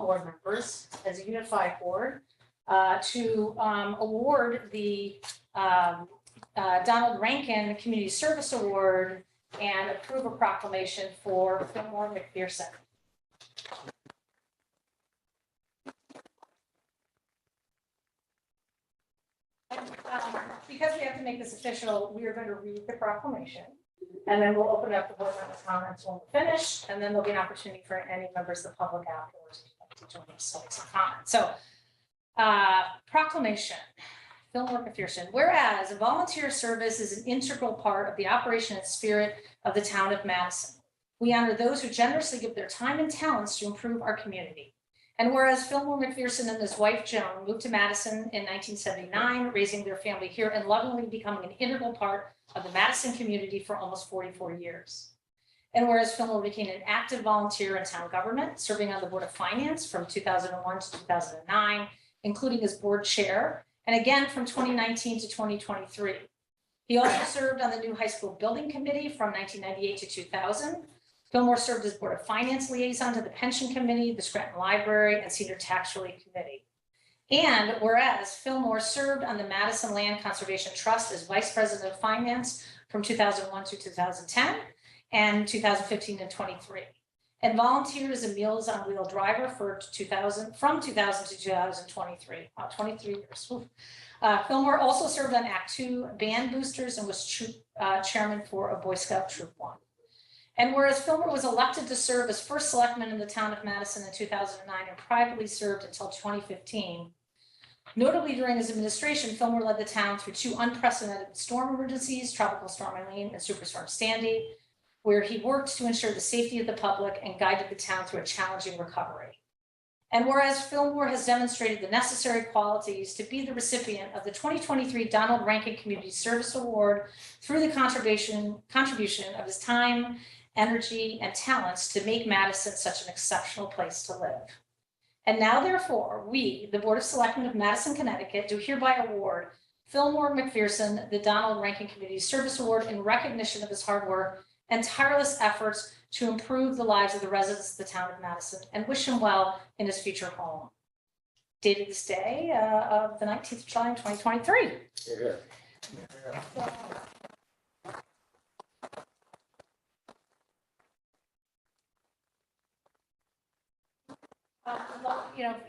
board members as a unified board to award the Donald Rankin Community Service Award and approve a proclamation for Fillmore McPherson. Because we have to make this official, we are going to read the proclamation, and then we'll open up the board member comments when we're finished, and then there'll be an opportunity for any members of the public afterwards to join us, so make some comments. So, proclamation. Fillmore McPherson. Whereas volunteer service is an integral part of the operation and spirit of the town of Madison, we honor those who generously give their time and talents to improve our community. And whereas Fillmore McPherson and his wife Joan moved to Madison in 1979, raising their family here and lovingly becoming an integral part of the Madison community for almost 44 years. And whereas Fillmore became an active volunteer in town government, serving on the Board of Finance from 2001 to 2009, including as board chair, and again from 2019 to 2023. He also served on the new high school building committee from 1998 to 2000. Fillmore served as Board of Finance liaison to the Pension Committee, the Scranton Library, and Senior Tax Relief Committee. And whereas Fillmore served on the Madison Land Conservation Trust as Vice President of Finance from 2001 to 2010 and 2015 and 23. And volunteered as a Meals on Wheel driver for from 2000 to 2023. Wow, 23 years. Fillmore also served on Act 2 band boosters and was chairman for a Boy Scout Troop 1. And whereas Fillmore was elected to serve as first selectman in the town of Madison in 2009 and privately served until 2015, notably during his administration, Fillmore led the town through 2 unprecedented storm emergencies, Tropical Storm Eileen and Superstorm Sandy, where he worked to ensure the safety of the public and guided the town through a challenging recovery. And whereas Fillmore has demonstrated the necessary qualities to be the recipient of the 2023 Donald Rankin Community Service Award through the contribution of his time, energy, and talents to make Madison such an exceptional place to live. And now, therefore, we, the Board of Selectmen of Madison, Connecticut, do hereby award Fillmore McPherson the Donald Rankin Community Service Award in recognition of his hard work and tireless efforts to improve the lives of the residents of the town of Madison, and wish him well in his future home. Dated this day of the 19th of July, 2023.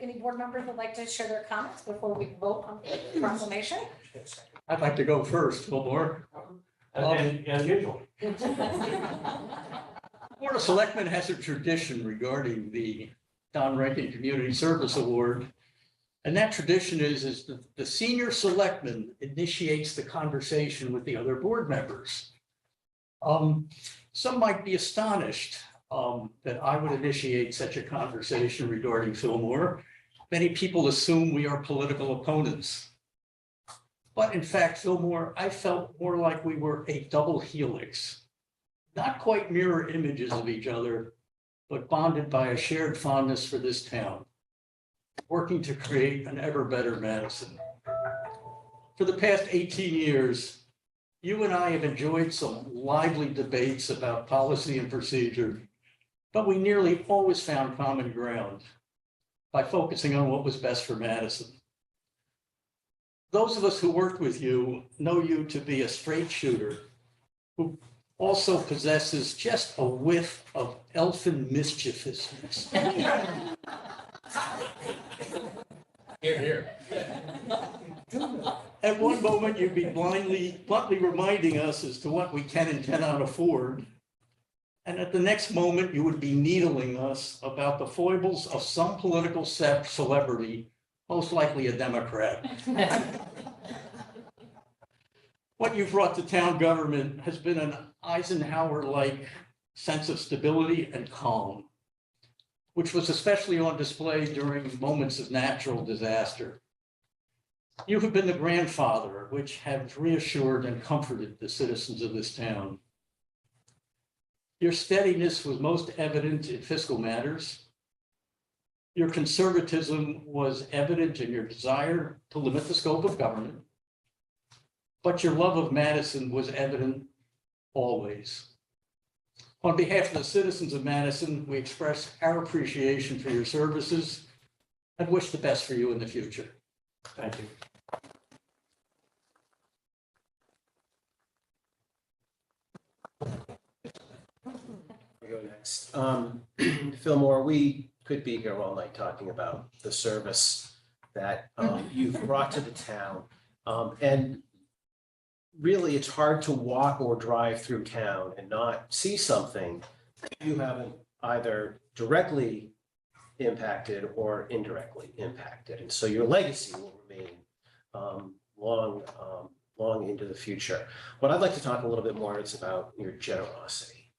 Any board members would like to share their comments before we vote on the proclamation? I'd like to go first, Fillmore. As usual. Board of Selectmen has a tradition regarding the Don Rankin Community Service Award. And that tradition is that the senior selectman initiates the conversation with the other board members. Some might be astonished that I would initiate such a conversation regarding Fillmore. Many people assume we are political opponents. But in fact, Fillmore, I felt more like we were a double helix, not quite mirror images of each other, but bonded by a shared fondness for this town, working to create an ever better Madison. For the past 18 years, you and I have enjoyed some lively debates about policy and procedure, but we nearly always found common ground by focusing on what was best for Madison. Those of us who worked with you know you to be a straight shooter who also possesses just a whiff of elfin mischievousness. Here, here. At one moment, you'd be bluntly reminding us as to what we can and cannot afford. And at the next moment, you would be needling us about the foibles of some political celebrity, most likely a Democrat. What you've brought to town government has been an Eisenhower-like sense of stability and calm, which was especially on display during moments of natural disaster. You have been the grandfather which has reassured and comforted the citizens of this town. Your steadiness was most evident in fiscal matters. Your conservatism was evident in your desire to limit the scope of government, but your love of Madison was evident always. On behalf of the citizens of Madison, we express our appreciation for your services and wish the best for you in the future. Thank you. We go next. Fillmore, we could be here all night talking about the service that you've brought to the town. And really, it's hard to walk or drive through town and not see something that you haven't either directly impacted or indirectly impacted. And so your legacy will remain long into the future. What I'd like to talk a little bit more is about your generosity.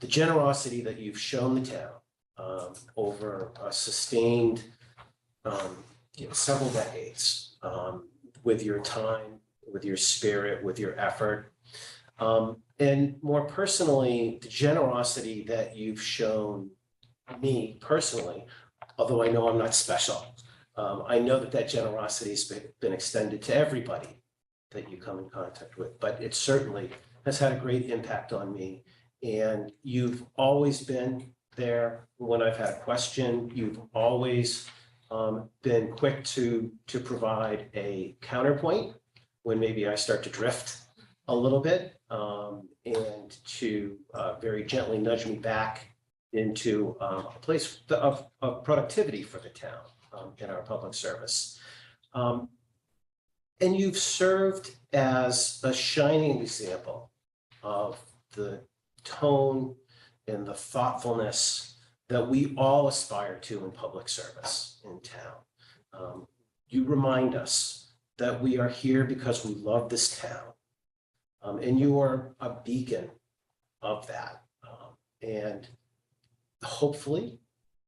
The generosity that you've shown the town over a sustained several decades with your time, with your spirit, with your effort. And more personally, the generosity that you've shown me personally, although I know I'm not special. I know that generosity has been extended to everybody that you come in contact with, but it certainly has had a great impact on me. And you've always been there when I've had a question. You've always been quick to provide a counterpoint when maybe I start to drift a little bit, and to very gently nudge me back into a place of productivity for the town in our public service. And you've served as a shining example of the tone and the thoughtfulness that we all aspire to in public service in town. You remind us that we are here because we love this town. And you are a beacon of that. And hopefully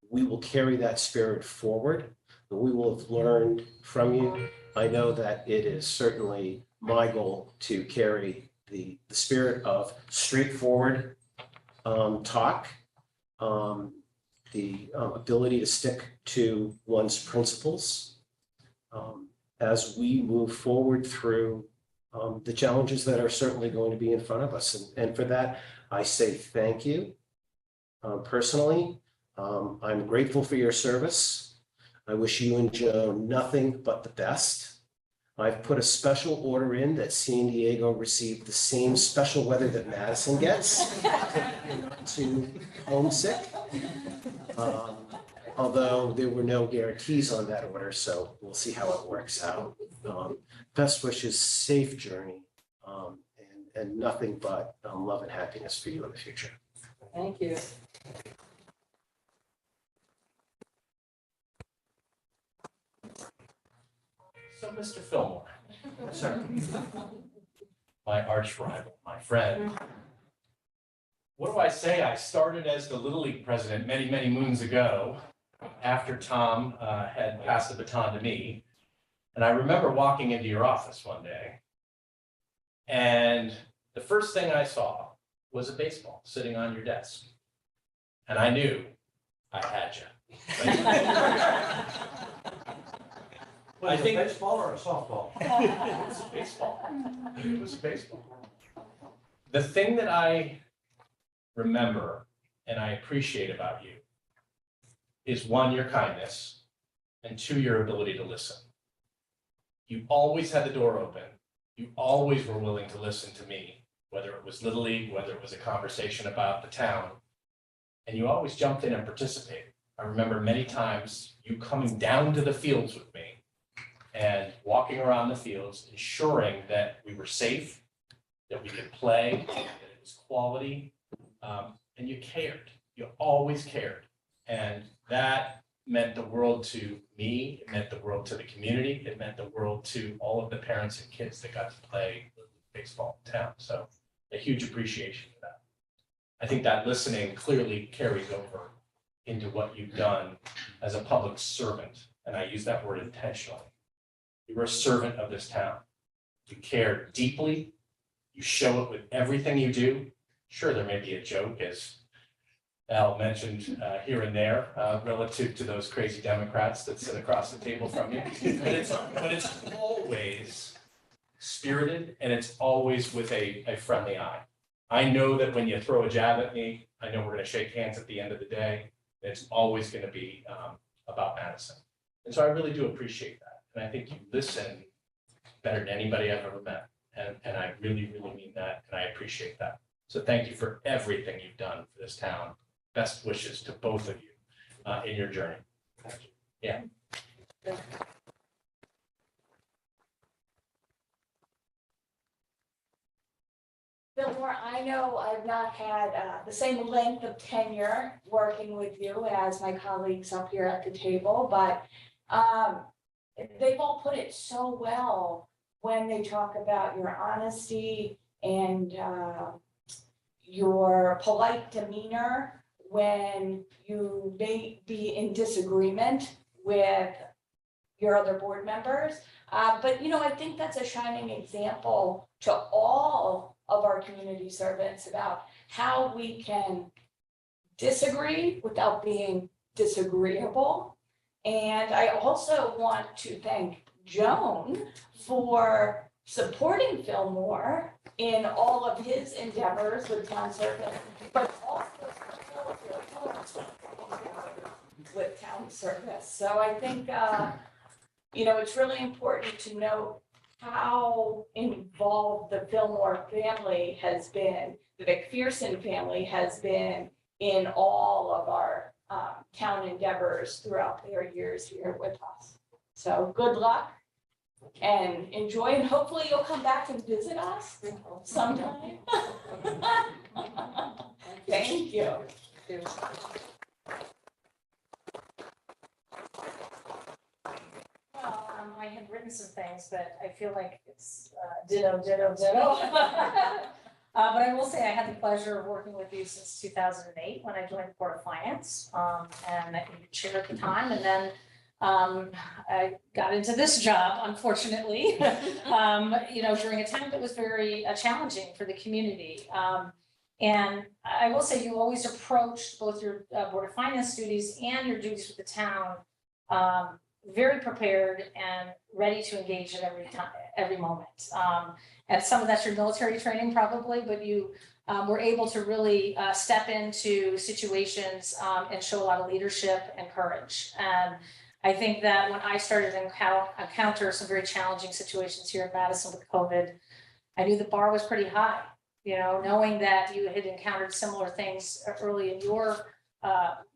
we will carry that spirit forward. We will have learned from you. I know that it is certainly my goal to carry the spirit of straightforward talk, the ability to stick to one's principles as we move forward through the challenges that are certainly going to be in front of us. And for that, I say thank you personally. I'm grateful for your service. I wish you and Joe nothing but the best. I've put a special order in that San Diego receive the same special weather that Madison gets. Not too homesick. Although there were no guarantees on that order, so we'll see how it works out. Best wishes, safe journey, and nothing but love and happiness for you in the future. Thank you. So, Mr. Fillmore, sir, my arch rival, my friend. What do I say? I started as the Little League president many, many moons ago, after Tom had passed the baton to me. And I remember walking into your office one day, and the first thing I saw was a baseball sitting on your desk. And I knew I had you. I think a baseball or a softball? it was a baseball. It was a baseball. The thing that I remember and I appreciate about you is, one, your kindness, and two, your ability to listen. You always had the door open. You always were willing to listen to me, whether it was Little League, whether it was a conversation about the town, and you always jumped in and participated. I remember many times you coming down to the fields with me and walking around the fields, ensuring that we were safe, that we could play, that it was quality, and you cared. You always cared. And that meant the world to me. It meant the world to the community. It meant the world to all of the parents and kids that got to play baseball in town. So a huge appreciation for that. I think that listening clearly carries over into what you've done as a public servant. And I use that word intentionally. You were a servant of this town. You care deeply. You show it with everything you do. Sure, there may be a joke, as Al mentioned here and there, relative to those crazy Democrats that sit across the table from you. But it's always spirited, and it's always with a friendly eye. I know that when you throw a jab at me, I know we're going to shake hands at the end of the day. It's always going to be about Madison. And so I really do appreciate that. And I think you listen better than anybody I've ever met. And I really, really mean that, and I appreciate that. So thank you for everything you've done for this town. Best wishes to both of you in your journey. Yeah. Fillmore, I know I've not had the same length of tenure working with you as my colleagues up here at the table, but they've all put it so well when they talk about your honesty and your polite demeanor when you may be in disagreement with your other board members. But, you know, I think that's a shining example to all of our community servants about how we can disagree without being disagreeable. And I also want to thank Joan for supporting Fillmore in all of his endeavors with town service, but also with town service. So I think, you know, it's really important to note how involved the Fillmore family has been, the McPherson family has been in all of our town endeavors throughout their years here with us. So good luck and enjoy, and hopefully you'll come back and visit us sometime. Thank you. I had written some things, but I feel like it's ditto. But I will say I had the pleasure of working with you since 2008 when I joined the Board of Finance, and I think you chair at the time, and then I got into this job, unfortunately, you know, during a time that was very challenging for the community. And I will say you always approached both your Board of Finance duties and your duties with the town very prepared and ready to engage at every time, every moment. And some of that's your military training probably, but you were able to really step into situations and show a lot of leadership and courage. And I think that when I started to encounter some very challenging situations here in Madison with COVID, I knew the bar was pretty high, you know, knowing that you had encountered similar things early in your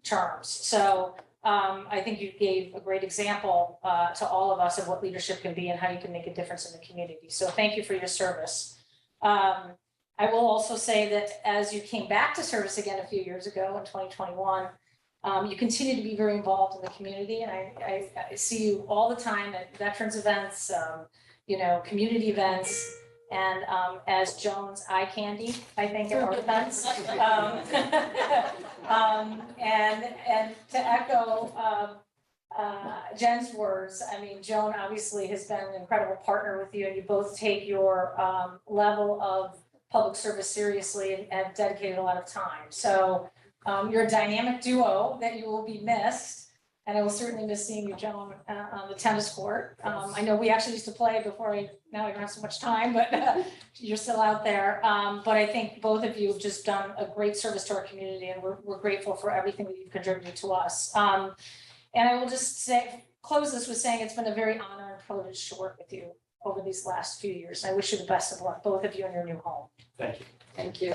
terms. So I think you gave a great example to all of us of what leadership can be and how you can make a difference in the community. So thank you for your service. I will also say that as you came back to service again a few years ago in 2021, you continue to be very involved in the community, and I see you all the time at veterans events, you know, community events, and as Joan's eye candy, I think, at our events. And to echo Jen's words, I mean, Joan obviously has been an incredible partner with you, and you both take your level of public service seriously and have dedicated a lot of time. So you're a dynamic duo that you will be missed, and I will certainly miss seeing you, Joan, on the tennis court. I know we actually used to play before now I don't have so much time, but you're still out there. But I think both of you have just done a great service to our community, and we're grateful for everything that you've contributed to us. And I will just close this with saying it's been a very honor and privilege to work with you over these last few years. I wish you the best of luck, both of you in your new home. Thank you. Thank you.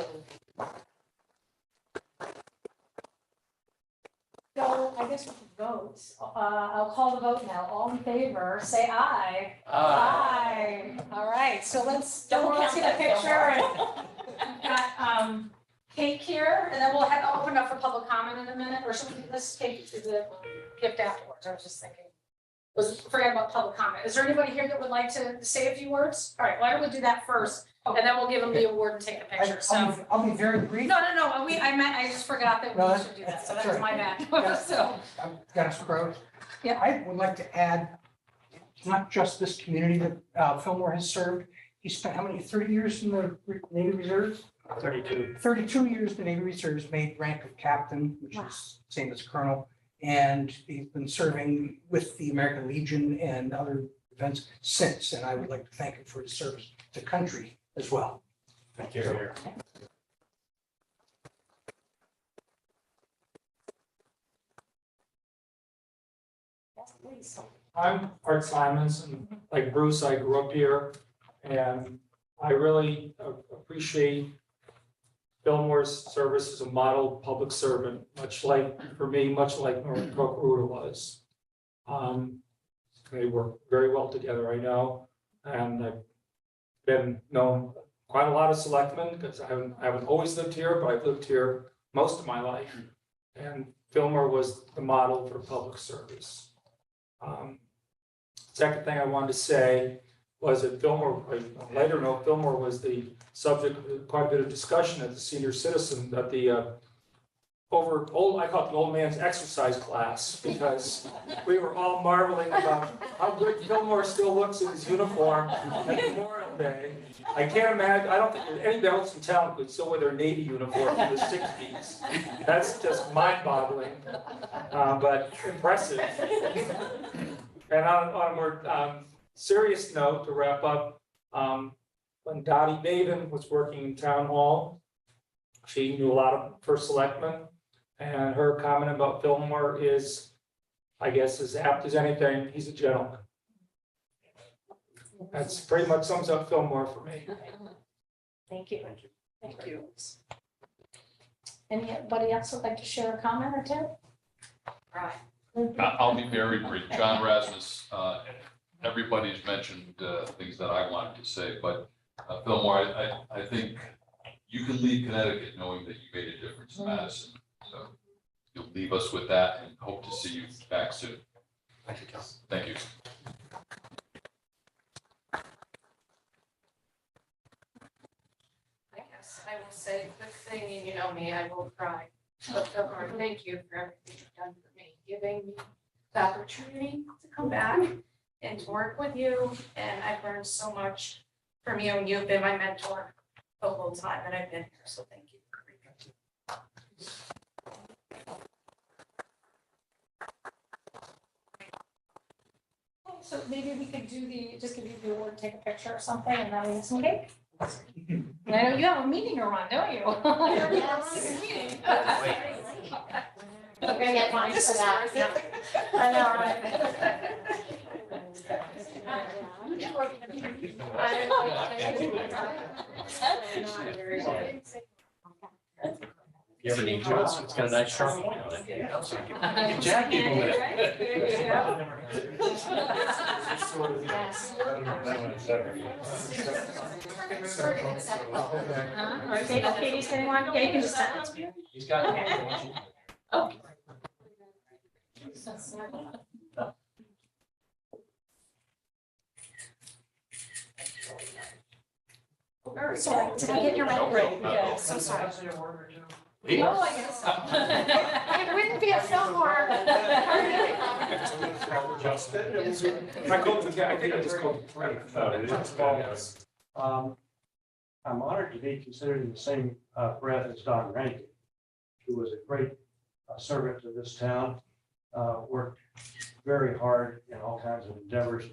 So I guess we can vote. I'll call the vote now. All in favor, say aye. Aye. All right, so let's Don't let's count take a that picture. I've got cake here, and then we'll have to open up for public comment in a minute, or should we do this cake to the gift afterwards? I was just thinking. Forget about public comment. Is there anybody here that would like to say a few words? All right, why don't we do that first, and then we'll give them the award and take a picture, so. I'll be very brief. No, I just forgot that No, we should do that, so that's that's all my right. bad, so. I've got a scroll. Yeah. I would like to add, it's not just this community that Fillmore has served. He spent how many, 30 years in the Navy Reserves? 32. 32 years in the Navy Reserves, made rank of captain, which is same as colonel. And he's been serving with the American Legion and other events since. And I would like to thank him for his service to country as well. Thank you. please. I'm Art Simons, and like Bruce, I grew up here, and I really appreciate Fillmore's service as a model public servant, much like, for me, much like Northbrook Ruta was. They work very well together, I know, and I've known quite a lot of selectmen, because I haven't always lived here, but I've lived here most of my life. And Fillmore was the model for public service. Second thing I wanted to say was that Fillmore, I later know Fillmore was the subject of quite a bit of discussion at the senior citizen, at the I call it the old man's exercise class, because we were all marveling about how good Fillmore still looks in his uniform at Memorial Day. I can't imagine, I don't think there's anybody else in town who could still wear their Navy uniform in the 60s. That's just mind-boggling, but impressive. And on a more serious note, to wrap up, when Dottie Maven was working in town hall, she knew a lot of first selectmen, and her comment about Fillmore is, I guess, as apt as anything. He's a gentleman. That's pretty much sums up Fillmore for me. Thank you. Thank you. Anybody else would like to share a comment or two? Right. I'll be very brief. John Rasmus, everybody's mentioned things that I wanted to say, but Fillmore, I think you can leave Connecticut knowing that you made a difference in Madison. So you'll leave us with that, and hope to see you back soon. Thank you, Cal. Thank you. I guess I will say a quick thing, and you know me, I will cry. But Fillmore, thank you for everything you've done for me, giving me the opportunity to come back and to work with you. And I've learned so much from you, and you've been my mentor the whole time that I've been here, so thank you. So maybe we could do just give you the award, take a picture or something, and then we have some cake. And I know you have a meeting to run, don't you? Yes. Meeting. We're gonna get mine for that. I know, right? You ever need to, it's got a nice sharp point on it. So you can jab people with it. Katie's getting one, yeah, you can just send it to me. He's got. Oh. Sorry, did I get your right? Right. Yeah, so sorry. Leave. Oh, I guess so. It wouldn't be a Fillmore. I go to, I think I just go to. I'm honored to be considered in the same breath as Don Rankin, who was a great servant to this town, worked very hard in all kinds of endeavors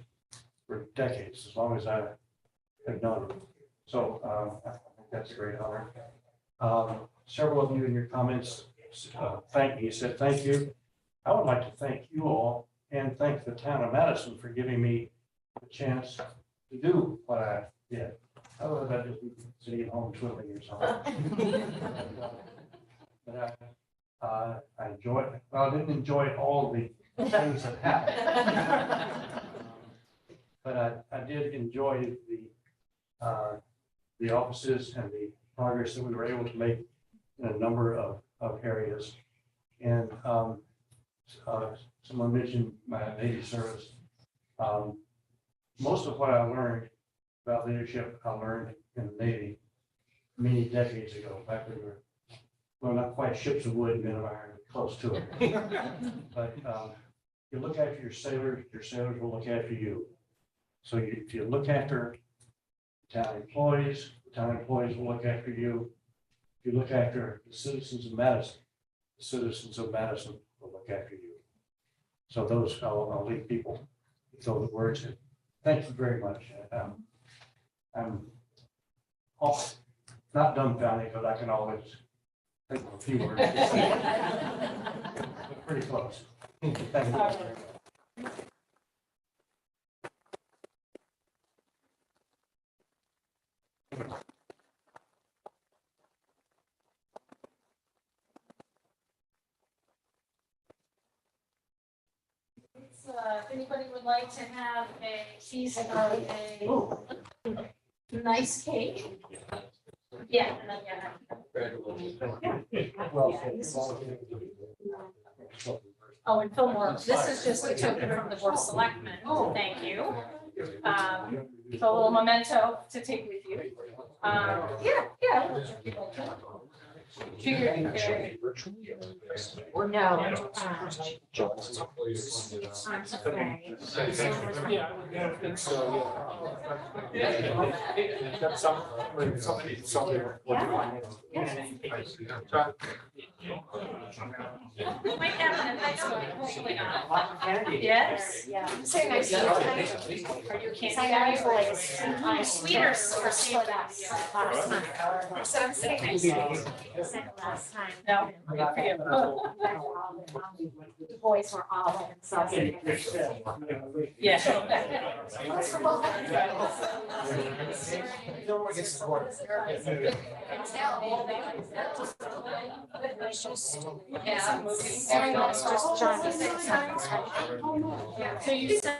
for decades, as long as I have known him. So I think that's a great honor. Several of you in your comments thanked me, said thank you. I would like to thank you all and thank the town of Madison for giving me the chance to do what I did. Otherwise, I'd just be sitting at home twiddling or something. But I enjoyed it. Well, I didn't enjoy all the things that happened. But I did enjoy the offices and the progress that we were able to make in a number of areas. And someone mentioned my Navy service. Most of what I learned about leadership, I learned in the Navy many decades ago, back when we were, well, not quite ships of wood, men of iron, but close to it. But you look after your sailors will look after you. So if you look after town employees, the town employees will look after you. If you look after the citizens of Madison, the citizens of Madison will look after you. So those, I'll leave people with those words. Thank you very much. I'm not dumbfounded, but I can always think of a few words. But pretty close. Thank you. if anybody would like to have a piece of a nice cake. Yeah, and then, Oh, and Fillmore, this is just a token from the Board of Selectmen. Thank you. A little memento to take with you. Yeah. Or no. I'm afraid. Yeah, I think so, yeah. Got somebody. We might have an event, hopefully not. Yes. Yeah. Say nice to you. Are you candy Sign guy up or for you sweet or savory? last time. So I'm sitting next to you. Last time. No, good for you. The boys were all themselves. Yeah. Fillmore gets the board. Yeah. Just John. So you said